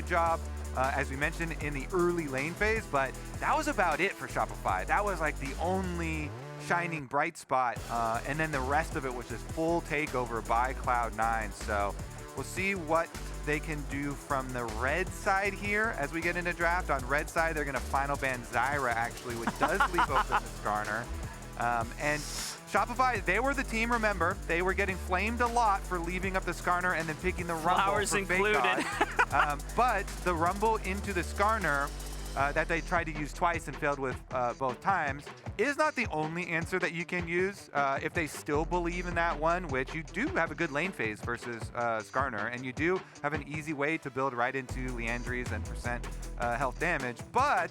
good job, as we mentioned, in the early lane phase, but that was about it for Shopify. That was like the only shining bright spot, and then the rest of it was just full takeover by Cloud9. So we'll see what they can do from the red side here as we get into draft. On red side, they're going to final ban Zyra, actually, which does leave open the Skarner. And Shopify, they were the team, remember. They were getting flamed a lot for leaving up the Skarner and then picking the Rumble Flowers for included. FakeGod. But the Rumble into the Skarner that they tried to use twice and failed with both times is not the only answer that you can use if they still believe in that one, which you do have a good lane phase versus Skarner, and you do have an easy way to build right into Leandries and percent health damage, but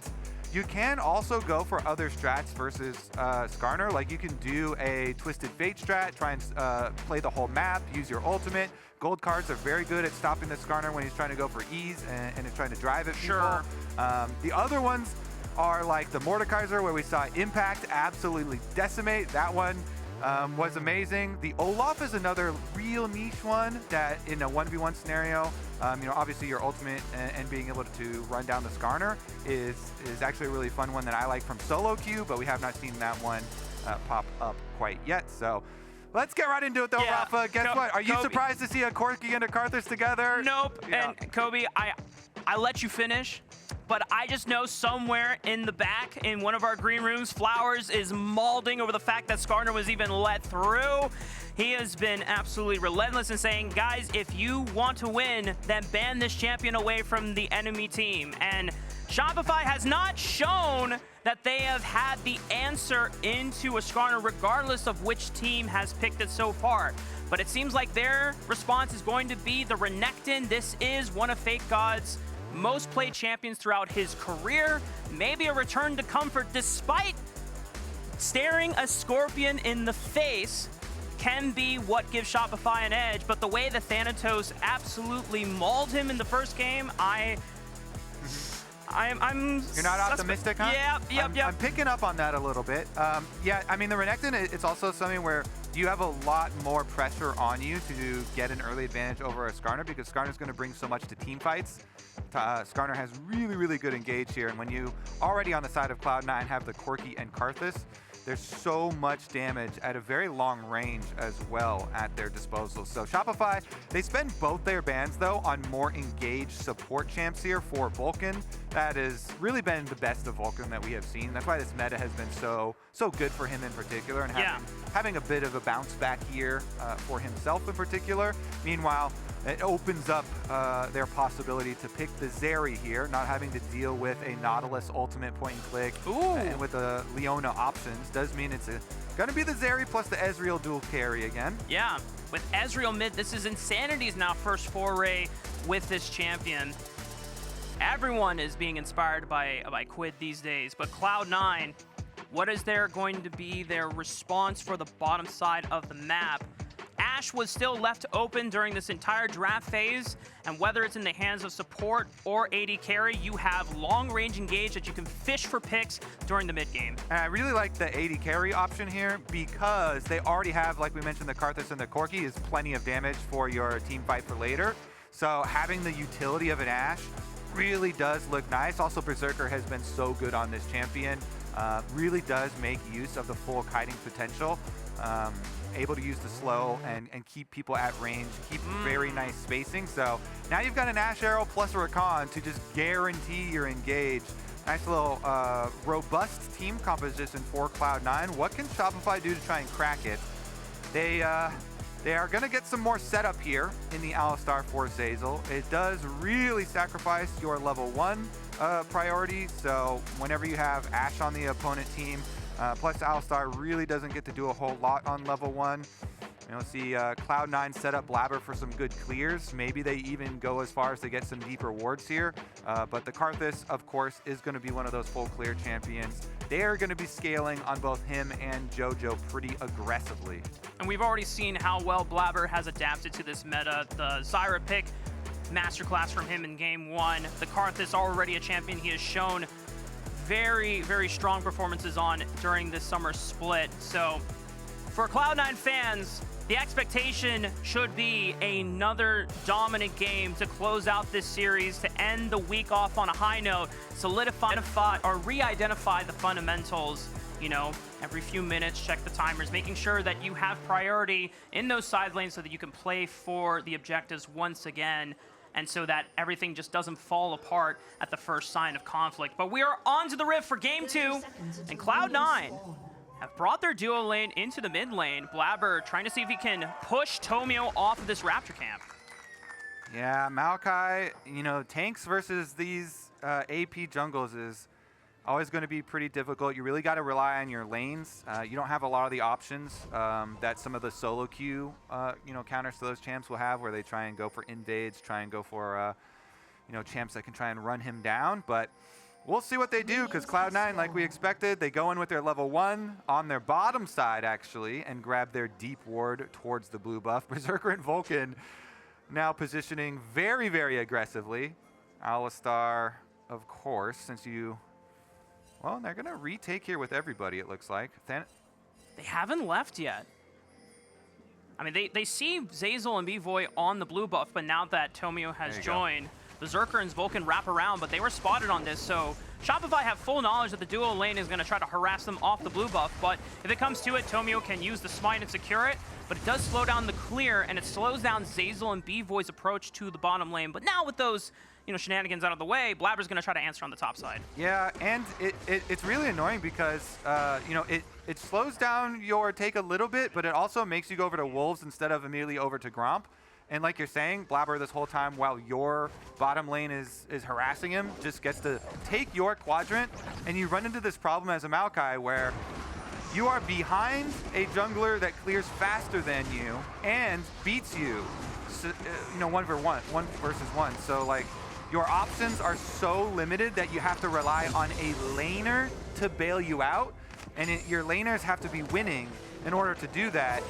you can also go for other strats versus Skarner. Like you can do a Twisted Fate strat, try and play the whole map, use your ultimate. Gold cards are very good at stopping the Skarner when he's trying to go for ease and is trying to drive at people. Sure. The other ones are like the Mordekaiser, where we saw Impact absolutely decimate. That one was amazing. The Olaf is another real niche one that in a 1v1 scenario, obviously your ultimate and being able to run down the Skarner is actually a really fun one that I like from solo queue, but we have not seen that one pop up quite yet. So let's get right into it though, Yeah. Raafaa. Guess what? Are you surprised to see a Corki and a Karthus together? Nope. Yeah. And Kobe, I let you finish, but I just know somewhere in the back in one of our green rooms, Flowers is mauling over the fact that Skarner was even let through. He has been absolutely relentless in saying, guys, if you want to win, then ban this champion away from the enemy team. And Shopify has not shown that they have had the answer into a Skarner regardless of which team has picked it so far. But it seems like their response is going to be the Renekton. This is one of FakeGod's most played champions throughout his career. Maybe a return to comfort despite staring a Scorpion in the face can be what gives Shopify an edge. But the way the Thanatos absolutely mauled him in the first game, I'm You're not optimistic, huh? Yep. I'm picking up on that a little bit. Yeah, I mean, the Renekton, it's also something where you have a lot more pressure on you to get an early advantage over a Skarner, because Skarner's going to bring so much to team fights. Skarner has really, really good engage here, and when you already on the side of Cloud9 have the Corki and Karthus, there's so much damage at a very long range as well at their disposal. So Shopify, they spend both their bans though on more engaged support champs here for Vulcan. That has really been the best of Vulcan that we have seen. That's why this meta has been so good for him in particular, and having a bit of a bounce back here for himself in particular. Meanwhile, it opens up their possibility to pick the Zeri here, not having to deal with a Nautilus ultimate point and click. And with the Leona options, does mean it's going to be the Zeri plus the Ezreal dual carry again. Yeah, with Ezreal mid, this is Insanity's now first foray with this champion. Everyone is being inspired by Quid these days, but Cloud9, what is there going to be their response for the bottom side of the map? Ashe was still left open during this entire draft phase, and whether it's in the hands of support or AD carry, you have long-range engage that you can fish for picks during the mid-game. And I really like the AD carry option here because they already have, like we mentioned, the Karthus and the Corki is plenty of damage for your team fight for later. So having the utility of an Ashe really does look nice. Also, Berserker has been so good on this champion. Really does make use of the full kiting potential. Able to use the slow and keep people at range, keep very nice spacing. So now you've got an Ashe Arrow plus a Rakan to just guarantee your engage. Nice little robust team composition for Cloud9. What can Shopify do to try and crack it? They are going to get some more setup here in the Alistar for Zeyzal. It does really sacrifice your level 1 priority. So whenever you have Ashe on the opponent team, plus Alistar really doesn't get to do a whole lot on level 1. You'll see Cloud9 set up Blaber for some good clears. Maybe they even go as far as to get some deep rewards here. But the Karthus, of course, is going to be one of those full clear champions. They are going to be scaling on both him and Jojo pretty aggressively. And we've already seen how well Blaber has adapted to this meta. The Zyra pick, masterclass from him in game 1. The Karthus, already a champion he has shown very, very strong performances on during this summer split. So for Cloud9 fans, the expectation should be another dominant game to close out this series, to end the week off on a high note, solidify or re-identify the fundamentals. You know, every few minutes, check the timers, making sure that you have priority in those side lanes so that you can play for the objectives once again, and so that everything just doesn't fall apart at the first sign of conflict. But we are on to the Rift for Game 2, and Cloud9 have brought their duo lane into the mid lane. Blaber trying to see if he can push Tomio off of this Raptor camp. Yeah, Maokai, you know, tanks versus these AP jungles is always going to be pretty difficult. You really got to rely on your lanes. You don't have a lot of the options that some of the solo queue, you know, counters to those champs will have, where they try and go for invades, try and go for, you know, champs that can try and run him down. But we'll see what they do, because Cloud9, like we expected, they go in with their level 1 on their bottom side, actually, and grab their deep ward towards the blue buff. Berserker and Vulcan now positioning very, very aggressively. Alistar, of course, since you... Well, they're going to retake here with everybody, it looks like. They haven't left yet. I mean, they see Zeyzal and Bvoy on the blue buff, but now that Tomio has joined, Berserker and Vulcan wrap around, but they were spotted on this, so Shopify have full knowledge that the duo lane is going to try to harass them off the blue buff, but if it comes to it, Tomio can use the smite and secure it, but it does slow down the clear, and it slows down Zeyzal and Bvoy's approach to the bottom lane. But now with those, you know, shenanigans out of the way, Blaber's going to try to answer on the top side. Yeah, and it's really annoying because, you know, it slows down your take a little bit, but it also makes you go over to Wolves instead of immediately over to Gromp. And like you're saying, Blaber this whole time, while your bottom lane is harassing him, just gets to take your quadrant, and you run into this problem as a Maokai where you are behind a jungler that clears faster than you and beats you, so, you know, one versus one. So like, your options are so limited that you have to rely on a laner to bail you out, and your laners have to be winning in order to do that.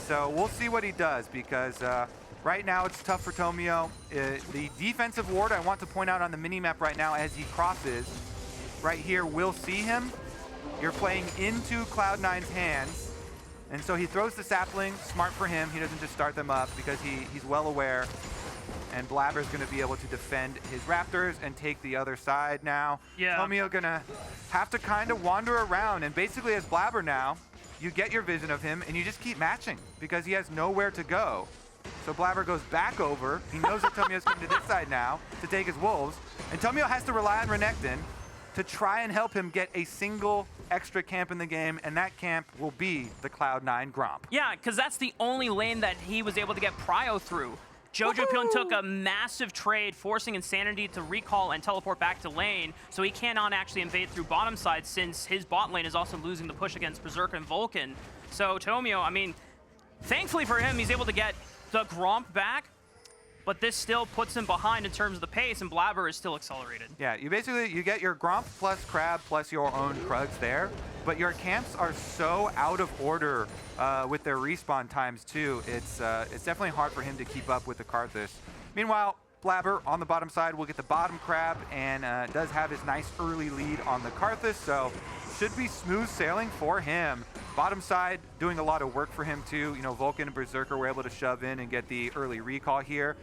So we'll see what he does, because right now it's tough for Tomio. The defensive ward, I want to point out on the minimap right now as he crosses, right here, we'll see him. You're playing into Cloud9's hands, and so he throws the sapling. Smart for him, he doesn't just start them up, because he's well aware. And Blaber's going to be able to defend his Raptors and take the other side now. Yeah. Tomio going to have to kind of wander around, and basically as Blaber now, you get your vision of him and you just keep matching because he has nowhere to go. So Blaber goes back over. He knows that Tomio's coming to this side now to take his wolves, and Tomio has to rely on Renekton to try and help him get a single extra camp in the game, and that camp will be the Cloud9 Gromp. Yeah, because that's the only lane that he was able to get prio through. Jojopyun took a massive trade, forcing Insanity to recall and teleport back to lane, so he cannot actually invade through bottom side, since his bot lane is also losing the push against Berserker and Vulcan. So Tomio, I mean, thankfully for him, he's able to get the Gromp back, but this still puts him behind in terms of the pace, and Blaber is still accelerated. Yeah, you get your Gromp plus Crab plus your own Krugs there, but your camps are so out of order with their respawn times too. It's definitely hard for him to keep up with the Karthus. Meanwhile, Blaber on the bottom side will get the bottom Crab, and does have his nice early lead on the Karthus, so should be smooth sailing for him. Bottom side doing a lot of work for him too. You know, Vulcan and Berserker were able to shove in and get the early recall here.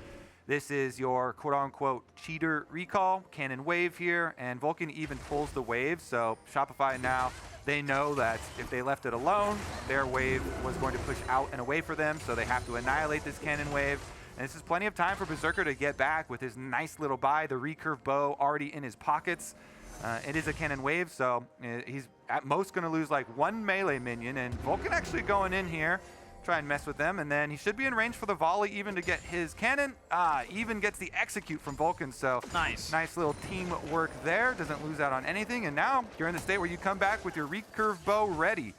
This is your quote-unquote cheater recall, cannon wave here, and Vulcan even pulls the wave, so Shopify now, they know that if they left it alone, their wave was going to push out and away for them, so they have to annihilate this cannon wave. And this is plenty of time for Berserker to get back with his nice little buy, the recurve bow already in his pockets. It is a cannon wave, so he's at most going to lose like one melee minion, and Vulcan actually going in here, try and mess with them, and then he should be in range for the volley even to get his cannon. Even gets the execute from Vulcan, so nice little teamwork there. Doesn't lose out on anything, and now you're in the state where you come back with your recurve bow ready.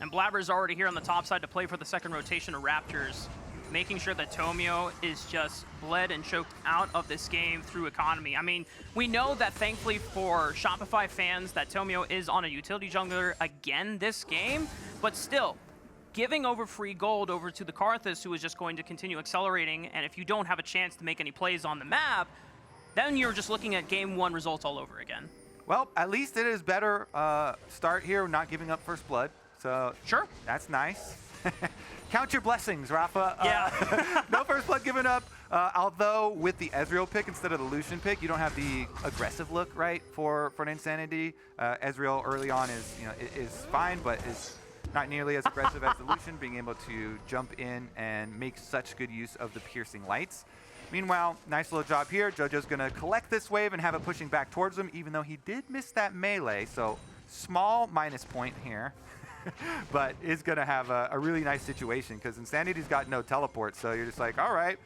And Blaber's already here on the top side to play for the second rotation of Raptors, making sure that Tomio is just bled and choked out of this game through economy. I mean, we know that thankfully for Shopify fans that Tomio is on a utility jungler again this game, but still, giving over free gold over to the Karthus, who is just going to continue accelerating, and if you don't have a chance to make any plays on the map, then you're just looking at game one results all over again. Well, at least it is better start here, not giving up first blood. So sure, that's nice. Count your blessings, Raafaa. Yeah. No first blood given up. Although with the Ezreal pick instead of the Lucian pick, you don't have the aggressive look, right, for an Insanity. Ezreal early on is fine, but is not nearly as aggressive as the Lucian, being able to jump in and make such good use of the piercing lights. Meanwhile, nice little job here. Jojo's going to collect this wave and have it pushing back towards him, even though he did miss that melee. So small minus point here, but is going to have a really nice situation because Insanity's got no teleport. So you're just like, all right,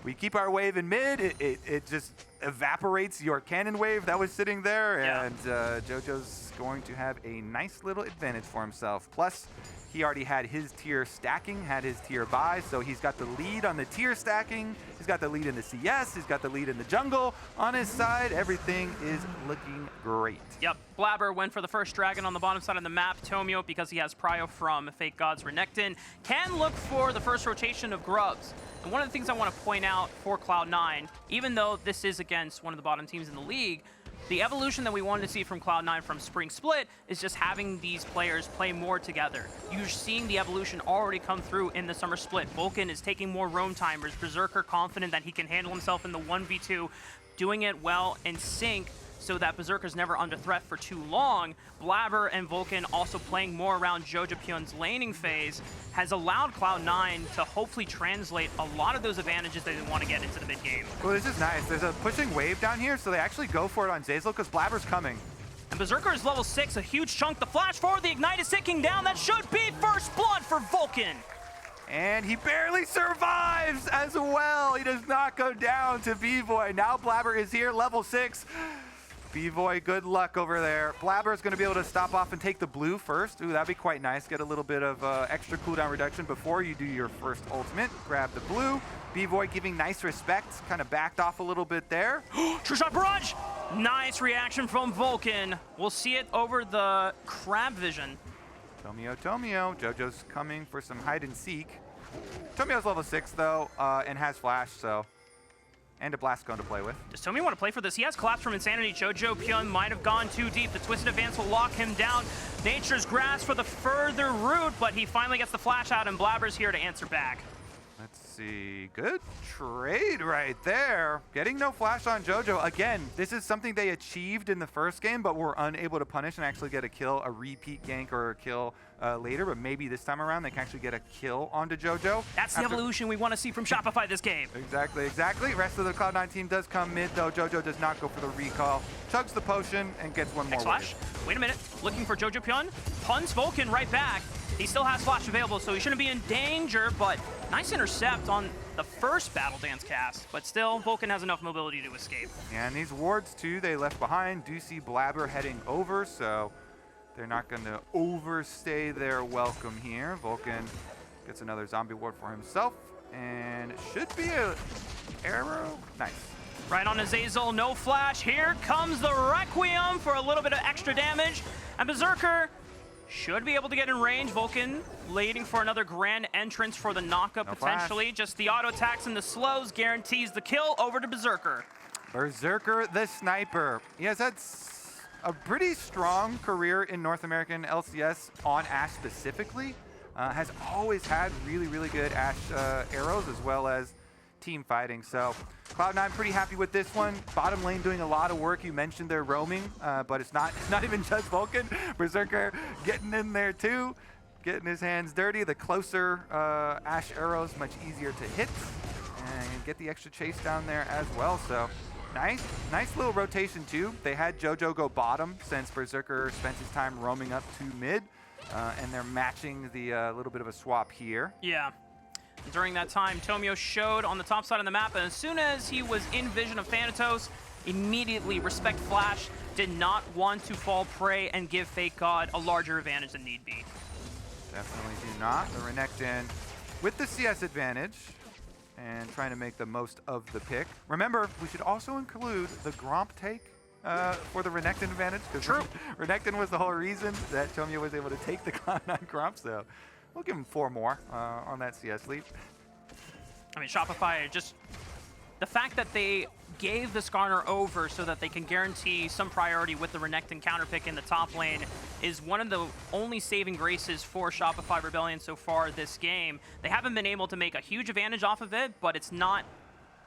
we keep our wave in mid. It just evaporates your cannon wave that was sitting there. Yeah. And Jojo's going to have a nice little advantage for himself. Plus, he already had his tier stacking, had his tier buy, so he's got the lead on the tier stacking, he's got the lead in the CS, he's got the lead in the jungle on his side. Everything is looking great. Yep, Blaber went for the first dragon on the bottom side of the map. Tomio, because he has prio from FakeGod's Renekton, can look for the first rotation of Grubs. And one of the things I want to point out for Cloud9, even though this is against one of the bottom teams in the league, the evolution that we wanted to see from Cloud9 from Spring Split is just having these players play more together. You're seeing the evolution already come through in the Summer Split. Vulcan is taking more roam timers. Berserker confident that he can handle himself in the 1v2, doing it well in sync so that Berserker's never under threat for too long. Blaber and Vulcan also playing more around Jojopyun's laning phase has allowed Cloud9 to hopefully translate a lot of those advantages that they want to get into the mid game. Well, this is nice. There's a pushing wave down here, so they actually go for it on Zeyzal because Blaber's coming. And Berserker is level 6, a huge chunk. The flash forward, the ignite is ticking down. That should be first blood for Vulcan. And he barely survives as well. He does not go down to Bvoy. Now Blaber is here, level 6. Bvoy, good luck over there. Blaber is going to be able to stop off and take the blue first. Ooh, that'd be quite nice. Get a little bit of extra cooldown reduction before you do your first ultimate. Grab the blue. Bvoy giving nice respect. Kind of backed off a little bit there. True shot barrage! Nice reaction from Vulcan. We'll see it over the crab vision. Tomio. Jojo's coming for some hide and seek. Tomio's level 6 though, and has flash, so. And a blast cone to play with. Does Tomio want to play for this? He has collapse from Insanity. Jojopyun might have gone too deep. The Twisted Advance will lock him down. Nature's Grasp for the further route, but he finally gets the flash out, and Blaber's here to answer back. Let's see. Good trade right there. Getting no flash on Jojo. Again, this is something they achieved in the first game, but were unable to punish and actually get a kill, a repeat gank or a kill later. But maybe this time around they can actually get a kill onto Jojo. That's the evolution we want to see from Shopify this game. Exactly. Rest of the Cloud9 team does come mid, though. Jojo does not go for the recall. Chugs the potion and gets one more flash. Wait a minute. Looking for Jojopyun. Puns Vulcan right back. He still has flash available, so he shouldn't be in danger, but nice intercept on the first Battle Dance cast. But still, Vulcan has enough mobility to escape. Yeah, and these wards, too, they left behind. Do see Blaber heading over, so they're not going to overstay their welcome here. Vulcan gets another zombie ward for himself, and should be a arrow. Nice. Right on a Zeyzal, no flash. Here comes the Requiem for a little bit of extra damage. And Berserker should be able to get in range. Vulcan waiting for another grand entrance for the knockup potentially. Flash. Just the auto attacks and the slows guarantees the kill over to Berserker. Berserker the sniper. He has had a pretty strong career in North American LCS on Ashe specifically. Has always had really good Ashe arrows as well as team fighting. So Cloud9 pretty happy with this one. Bottom lane doing a lot of work. You mentioned they're roaming, but it's not even just Vulcan. Berserker getting in there too, getting his hands dirty. The closer Ashe arrows, much easier to hit and get the extra chase down there as well. So nice little rotation too. They had Jojo go bottom since Berserker spent his time roaming up to mid, and they're matching the little bit of a swap here. Yeah. During that time, Tomio showed on the top side of the map, and as soon as he was in vision of Thanatos, immediately Respect Flash did not want to fall prey and give FakeGod a larger advantage than need be. Definitely do not. The Renekton with the CS advantage and trying to make the most of the pick. Remember, we should also include the Gromp take for the Renekton advantage, because Renekton was the whole reason that Tomio was able to take the Cloud9 Gromp, so we'll give him 4 more on that CS lead. I mean, Shopify, just the fact that they gave the Skarner over so that they can guarantee some priority with the Renekton counter pick in the top lane is one of the only saving graces for Shopify Rebellion so far this game. They haven't been able to make a huge advantage off of it, but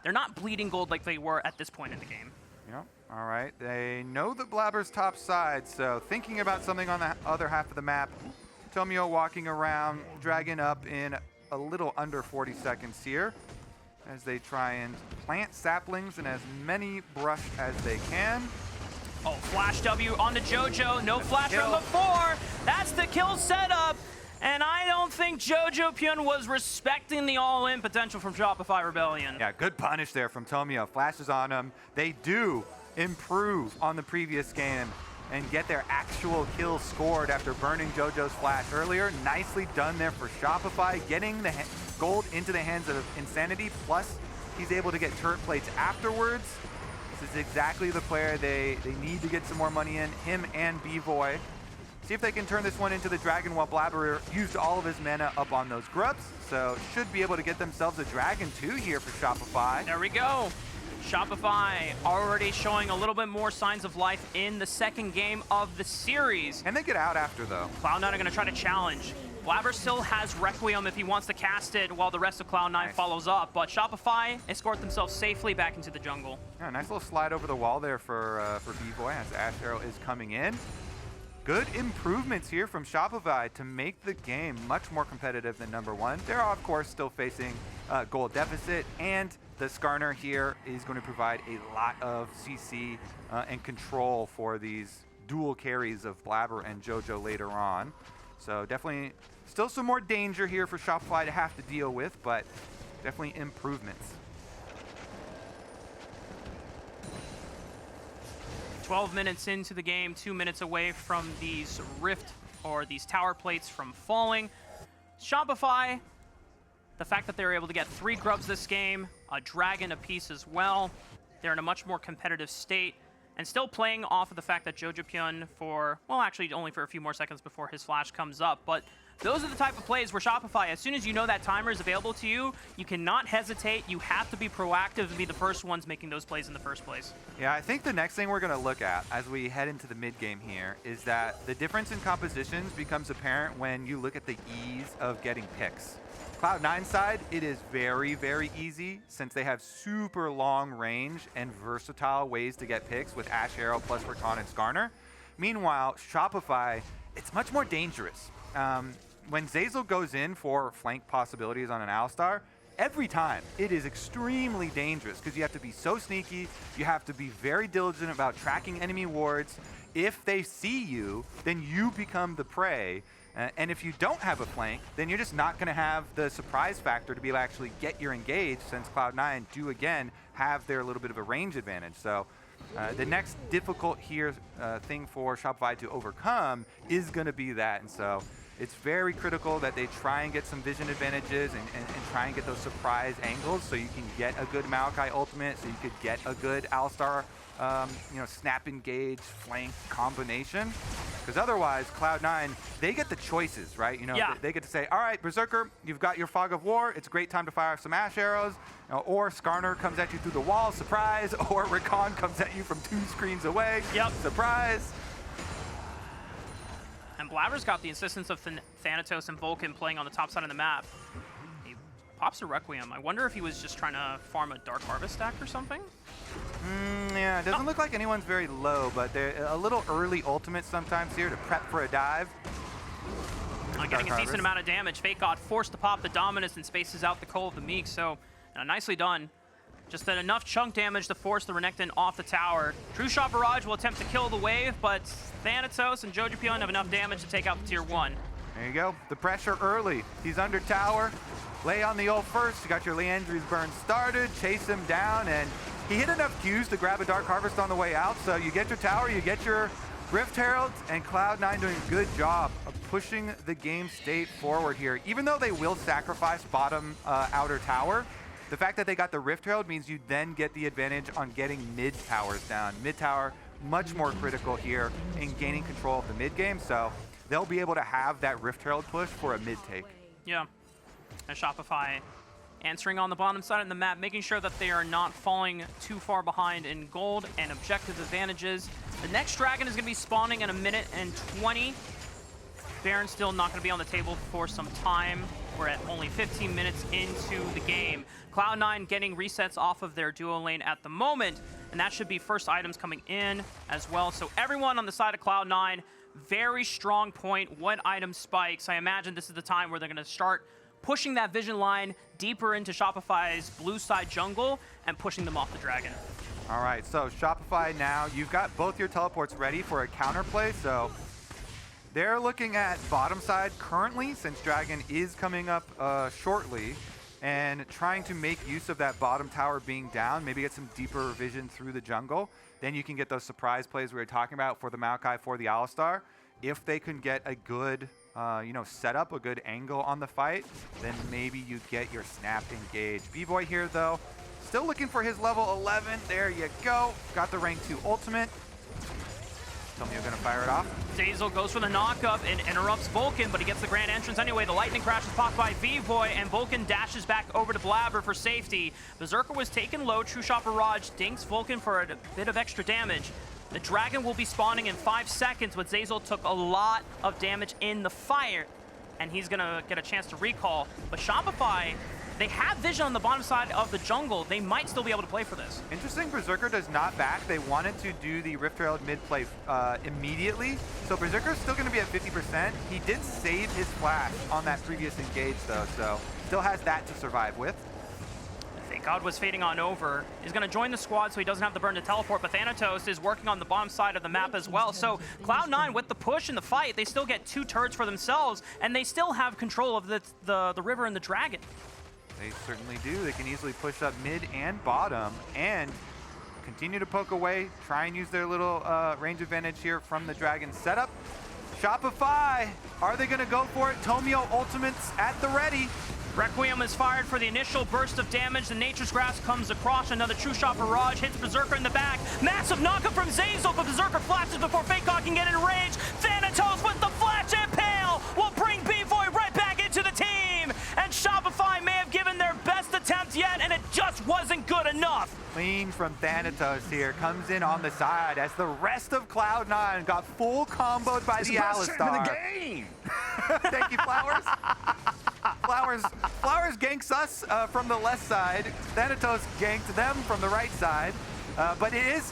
they're not bleeding gold like they were at this point in the game. Yep. All right. They know the Blaber's top side, so thinking about something on the other half of the map. Tomio walking around, dragging up in a little under 40 seconds here as they try and plant saplings in as many brush as they can. Oh, flash W onto Jojo. No flash from before. That's the kill setup. And I don't think Jojopyun was respecting the all-in potential from Shopify Rebellion. Yeah, good punish there from Tomio. Flashes on him. They do improve on the previous game and get their actual kill scored after burning Jojo's flash earlier. Nicely done there for Shopify, getting the gold into the hands of Insanity, plus he's able to get turret plates afterwards. This is exactly the player they need to get some more money in, him and Bvoy. See if they can turn this one into the dragon while Blaber used all of his mana up on those grubs. So should be able to get themselves a dragon too here for Shopify. There we go. Shopify already showing a little bit more signs of life in the second game of the series. And they get out after though. Cloud9 are going to try to challenge. Blaber still has Requiem if he wants to cast it while the rest of Cloud9 follows up, but Shopify escort themselves safely back into the jungle. Yeah, nice little slide over the wall there for Bvoy as Ashe Arrow is coming in. Good improvements here from Shopify to make the game much more competitive than number one. They're of course still facing goal deficit, and the Skarner here is going to provide a lot of CC and control for these dual carries of Blaber and Jojo later on. So definitely still some more danger here for Shopify to have to deal with, but definitely improvements. 12 minutes into the game, 2 minutes away from these rift or these tower plates from falling. Shopify, the fact that they were able to get 3 grubs this game, a dragon apiece as well, they're in a much more competitive state, and still playing off of the fact that Jojopyun for, well, actually only for a few more seconds before his flash comes up, but those are the type of plays where Shopify, as soon as you know that timer is available to you, you cannot hesitate. You have to be proactive and be the first ones making those plays in the first place. Yeah, I think the next thing we're going to look at as we head into the mid game here is that the difference in compositions becomes apparent when you look at the ease of getting picks. Cloud9 side, it is very, very easy since they have super long range and versatile ways to get picks with Ashe Arrow plus Rakan and Skarner. Meanwhile, Shopify, it's much more dangerous. When Zeyzal goes in for flank possibilities on an Alistar, every time it is extremely dangerous because you have to be so sneaky, you have to be very diligent about tracking enemy wards. If they see you, then you become the prey. And if you don't have a flank, then you're just not going to have the surprise factor to be able to actually get your engage, since Cloud9 do again have their little bit of a range advantage. So the next difficult here thing for Shopify to overcome is going to be that. And so it's very critical that they try and get some vision advantages and try and get those surprise angles so you can get a good Maokai ultimate, so you could get a good Alistar snap engage flank combination. Because otherwise, Cloud9, they get the choices, right? They get to say, all right, Berserker, you've got your Fog of War. It's a great time to fire some Ashe arrows. Or Skarner comes at you through the wall, surprise. Or Rakan comes at you from 2 screens away, surprise. And Blaber's got the insistence of Thanatos and Vulcan playing on the top side of the map. He pops a Requiem. I wonder if he was just trying to farm a Dark Harvest stack or something? Yeah, it doesn't look like anyone's very low, but they're a little early ultimate sometimes here to prep for a dive. Getting a decent amount of damage. FakeGod forced to pop the Dominus and spaces out the Call of the Meek, so nicely done. Just enough chunk damage to force the Renekton off the tower. True Shot Barrage will attempt to kill the wave, but Thanatos and Jojopyun have enough damage to take out the tier 1. There you go. The pressure early. He's under tower. Lay on the ult first. You got your Leandri's burn started. Chase him down, and he hit enough Qs to grab a Dark Harvest on the way out. So you get your tower, you get your Rift Herald, and Cloud9 doing a good job of pushing the game state forward here. Even though they will sacrifice bottom outer tower, the fact that they got the Rift Herald means you then get the advantage on getting mid towers down. Mid tower, much more critical here in gaining control of the mid game, so they'll be able to have that Rift Herald push for a mid take. Yeah, and Shopify answering on the bottom side of the map, making sure that they are not falling too far behind in gold and objective advantages. The next dragon is going to be spawning in 1 minute and 20. Baron's still not going to be on the table for some time. We're at only 15 minutes into the game. Cloud9 getting resets off of their duo lane at the moment, and that should be first items coming in as well. So everyone on the side of Cloud9, very strong point. What item spikes? I imagine this is the time where they're going to start pushing that vision line deeper into Shopify's blue side jungle and pushing them off the dragon. All right, so Shopify now, you've got both your teleports ready for a counterplay, so they're looking at bottom side currently, since Dragon is coming up shortly, and trying to make use of that bottom tower being down, maybe get some deeper vision through the jungle. Then you can get those surprise plays we were talking about for the Maokai, for the Alistar. If they can get a good setup, a good angle on the fight, then maybe you get your snap engage. Bvoy here, though, still looking for his level 11. There you go. Got the rank 2 ultimate. Tomio gonna fire it off. Zeyzal goes for the knockup and interrupts Vulcan, but he gets the grand entrance anyway. The lightning crash is popped by Bvoy, and Vulcan dashes back over to Blaber for safety. Berserker was taken low. True Shot Barrage dinks Vulcan for a bit of extra damage. The dragon will be spawning in 5 seconds, but Zeyzal took a lot of damage in the fire, and he's gonna get a chance to recall. But Shopify, they have vision on the bottom side of the jungle. They might still be able to play for this. Interesting, Berserker does not back. They wanted to do the Rift Herald mid play immediately, so Berserker's still going to be at 50%. He did save his flash on that previous engage, though, so still has that to survive with. FakeGod was fading on over. He's going to join the squad so he doesn't have the burn to teleport, but Thanatos is working on the bottom side of the map as well. So Cloud9, with the push in the fight, they still get 2 turrets for themselves, and they still have control of the river and the dragon. They certainly do. They can easily push up mid and bottom and continue to poke away, try and use their little range advantage here from the dragon setup. Shopify, are they going to go for it? Tomio ultimates at the ready. Requiem is fired for the initial burst of damage. The Nature's Grasp comes across. Another True Shot Barrage hits Berserker in the back. Massive knockup from Zeyzal, but Berserker flashes before FakeGod can get in range. Thanatos with the flash impale will bring Bvoy right back into the team. And Shopify may have given their best attempt yet, and it just wasn't good enough. Clean from Thanatos here, comes in on the side as the rest of Cloud9 got full comboed by the Alistar. The game. Thank you, Flowers. Flowers ganks us from the left side. Thanatos ganked them from the right side. But it is,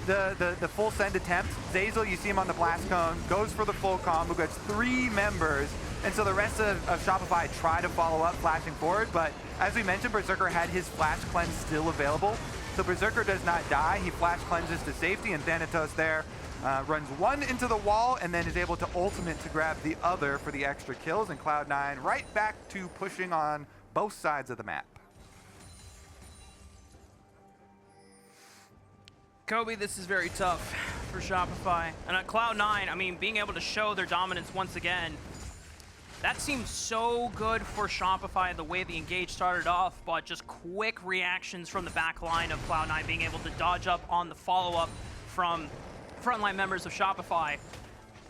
the full send attempt. Zeyzal, you see him on the blast cone, goes for the full combo, gets 3 members. And so the rest of Shopify try to follow up, flashing forward. But as we mentioned, Berserker had his flash cleanse still available. So Berserker does not die. He flash cleanses to safety, and Thanatos there runs 1 into the wall and then is able to ultimate to grab the other for the extra kills. And Cloud9 right back to pushing on both sides of the map. Kobe, this is very tough for Shopify. And at Cloud9, I mean, being able to show their dominance once again, that seemed so good for Shopify, the way the engage started off, but just quick reactions from the back line of Cloud9, being able to dodge up on the follow-up from frontline members of Shopify.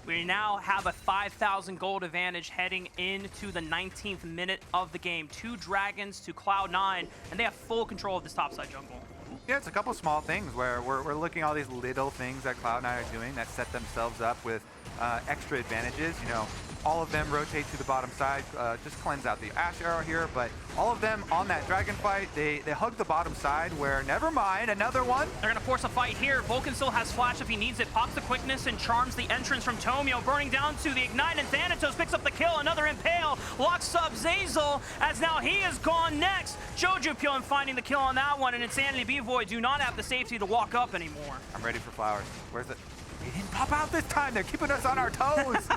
We now have a 5,000 gold advantage heading into the 19th minute of the game. 2 dragons to Cloud9, and they have full control of this topside jungle. Yeah, it's a couple small things where we're looking at all these little things that Cloud9 are doing that set themselves up with extra advantages. All of them rotate to the bottom side, just cleanse out the Ashe arrow here, but all of them on that dragon fight, they hug the bottom side where, never mind, another one. They're gonna force a fight here. Vulcan still has flash if he needs it, pops the quickness and charms the entrance from Tomio, burning down to the ignite, and Thanatos picks up the kill. Another impale, locks up Zeyzal, as now he is gone next. Jojopyun finding the kill on that one, and Insanity Bvoy do not have the safety to walk up anymore. I'm ready for Flowers. Where's it? He didn't pop out this time. They're keeping us on our toes.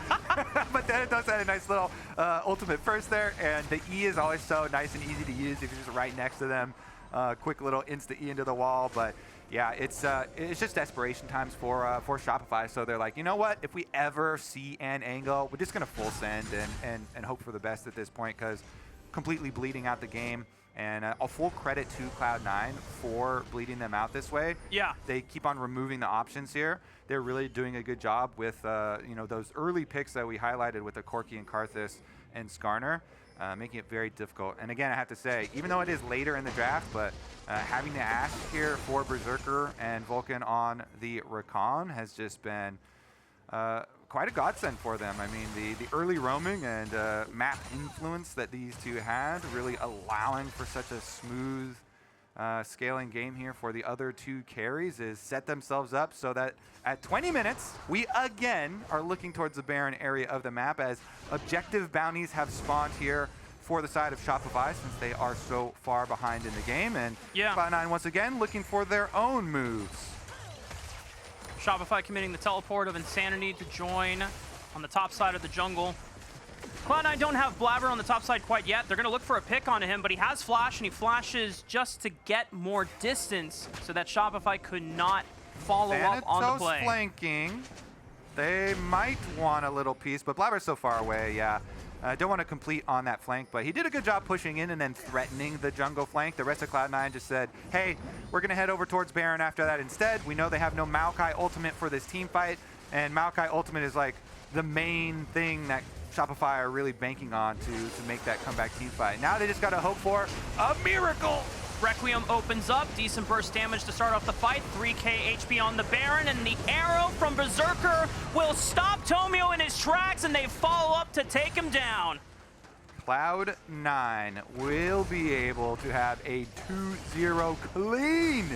But then it does have a nice little ultimate first there, and the E is always so nice and easy to use if you're just right next to them. Quick little insta E into the wall, but yeah, it's just desperation times for Shopify. So they're like, you know what? If we ever see an angle, we're just gonna full send and hope for the best at this point, because completely bleeding out the game. And a full credit to Cloud9 for bleeding them out this way. Yeah. They keep on removing the options here. They're really doing a good job with those early picks that we highlighted with the Corki and Karthus and Skarner. making it very difficult. And again, I have to say, even though it is later in the draft, but having the Ashe here for Berserker and Vulcan on the Rakan has just been quite a godsend for them. I mean, the early roaming and map influence that these two had, really allowing for such a smooth scaling game here for the other two carries, is set themselves up so that at 20 minutes, we again are looking towards the Baron area of the map as objective bounties have spawned here for the side of Shopify since they are so far behind in the game. And Cloud9 once again looking for their own moves. Shopify committing the teleport of Insanity to join on the top side of the jungle. Cloud9 don't have Blaber on the top side quite yet. They're going to look for a pick onto him, but he has flash, and he flashes just to get more distance so that Shopify could not follow up on the play. Flanking. They might want a little piece, but Blaber's so far away, don't want to complete on that flank, but he did a good job pushing in and then threatening the jungle flank. The rest of Cloud9 just said, hey, we're going to head over towards Baron after that instead. We know they have no Maokai ultimate for this team fight, and Maokai ultimate is like the main thing that Shopify are really banking on to make that comeback team fight. Now they just got to hope for a miracle. Requiem opens up, decent burst damage to start off the fight, 3k HP on the Baron, and the arrow from Berserker will stop Tomio in his tracks, and they follow up to take him down. Cloud9 will be able to have a 2-0 clean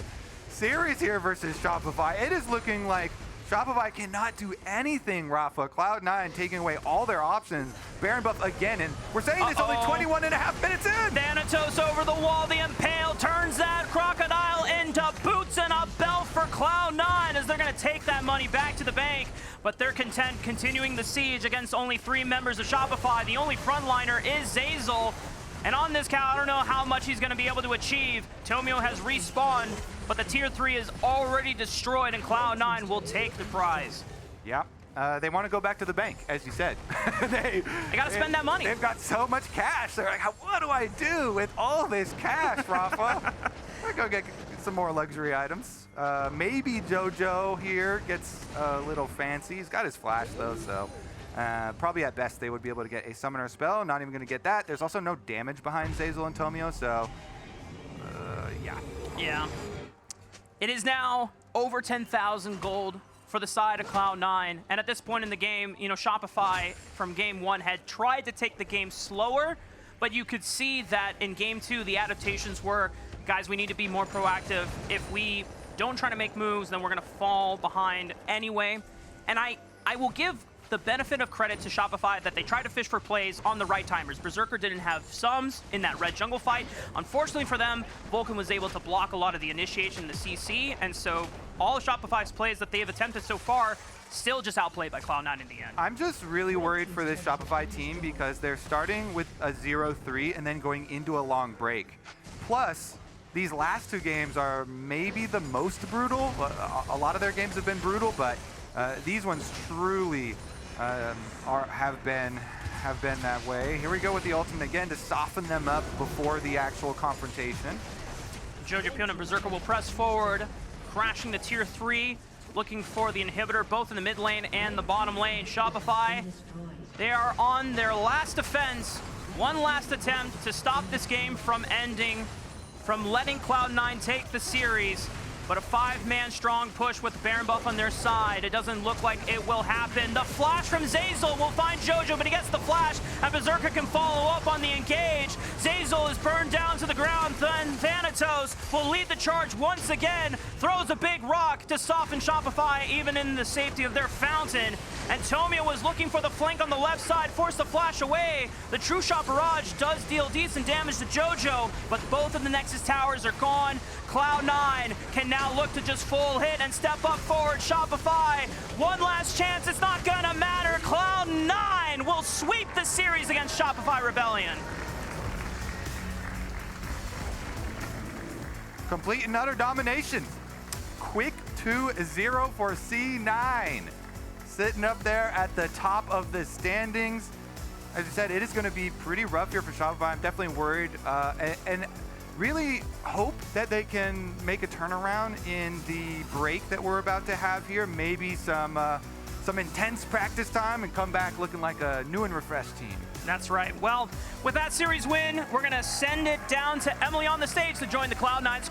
series here versus Shopify. It is looking like Shopify cannot do anything, Raafaa. Cloud9 taking away all their options. Baron buff again, and we're saying it's only 21 and a half minutes in. Thanatos over the wall, the Impale turns that Crocodile into boots and a belt for Cloud9 as they're going to take that money back to the bank. But they're content continuing the siege against only 3 members of Shopify. The only frontliner is Zeyzal. And on this count, I don't know how much he's going to be able to achieve. Tomio has respawned, but the tier 3 is already destroyed, and Cloud9 will take the prize. Yeah, they want to go back to the bank, as you said. they got to spend that money. They've got so much cash. They're like, what do I do with all this cash, Raafaa? I go get some more luxury items. Maybe Jojo here gets a little fancy. He's got his flash, though, so... probably at best they would be able to get a summoner spell. Not even going to get that. There's also no damage behind Zeyzal and Tomio, so yeah. It is now over 10,000 gold for the side of Cloud9, and at this point in the game, you know, Shopify from game 1 had tried to take the game slower, but you could see that in game 2 the adaptations were, guys, we need to be more proactive. If we don't try to make moves, then we're going to fall behind anyway. And I will give the benefit of credit to Shopify that they tried to fish for plays on the right timers. Berserker didn't have sums in that red jungle fight. Unfortunately for them, Vulcan was able to block a lot of the initiation, the CC, and so all of Shopify's plays that they have attempted so far still just outplayed by Cloud9 in the end. I'm just really worried for this Shopify team because they're starting with a 0-3 and then going into a long break. Plus, these last 2 games are maybe the most brutal. A lot of their games have been brutal, but these ones truly have been that way. Here we go with the ultimate again to soften them up before the actual confrontation. Jojopyun and Berserker will press forward, crashing the tier 3, looking for the inhibitor both in the mid lane and the bottom lane. Shopify, they are on their last defense. One last attempt to stop this game from ending, from letting Cloud9 take the series. But a 5-man strong push with Baron buff on their side. It doesn't look like it will happen. The flash from Zeyzal will find Jojo, but he gets the flash, and Berserker can follow up on the engage. Zeyzal is burned down to the ground. Then Thanatos will lead the charge once again, throws a big rock to soften Shopify, even in the safety of their fountain. And Tomio was looking for the flank on the left side, forced the flash away. The True Shot Barrage does deal decent damage to Jojo, but both of the Nexus towers are gone. Cloud9 can now look to just full hit and step up forward. Shopify, one last chance, it's not gonna matter. Cloud9 will sweep the series against Shopify Rebellion. Complete and utter domination. Quick 2-0 for C9. Sitting up there at the top of the standings. As I said, it is going to be pretty rough here for Shopify. I'm definitely worried and really hope that they can make a turnaround in the break that we're about to have here. Maybe some intense practice time and come back looking like a new and refreshed team. That's right. Well, with that series win, we're going to send it down to Emily on the stage to join the Cloud9 squad.